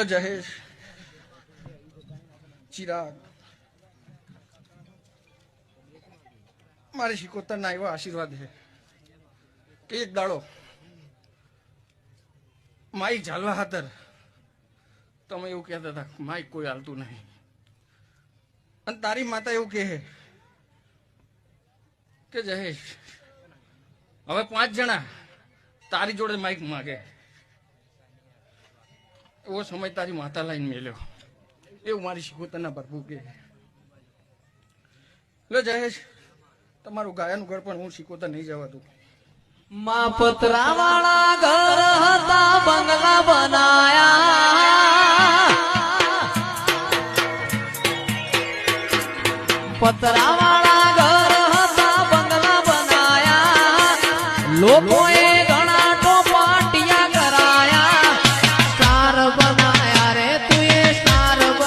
જહેશ, ચિરાગ, મારે શિકોતરના એવા આશીર્વાદ છે કે એક દાડો માઈક ઝાલવા ખાતર તમે એવું કહેતા હતા માઈક કોઈ હાલતું નહીં, અને તારી માતા એવું કહે કે જહેશ હવે 5 જણા તારી જોડે માઈક માગે, એવો સમય તારી માતા લાઈન મેલ્યો, એવું મારી શિકોતરના પ્રભુ કે લે જયેશ તમારું ગાયન ઘર પણ હું શિકોતર નહીં જવા દઉં. માં પતરા વાળા ઘર હતા બંગલા બનાયા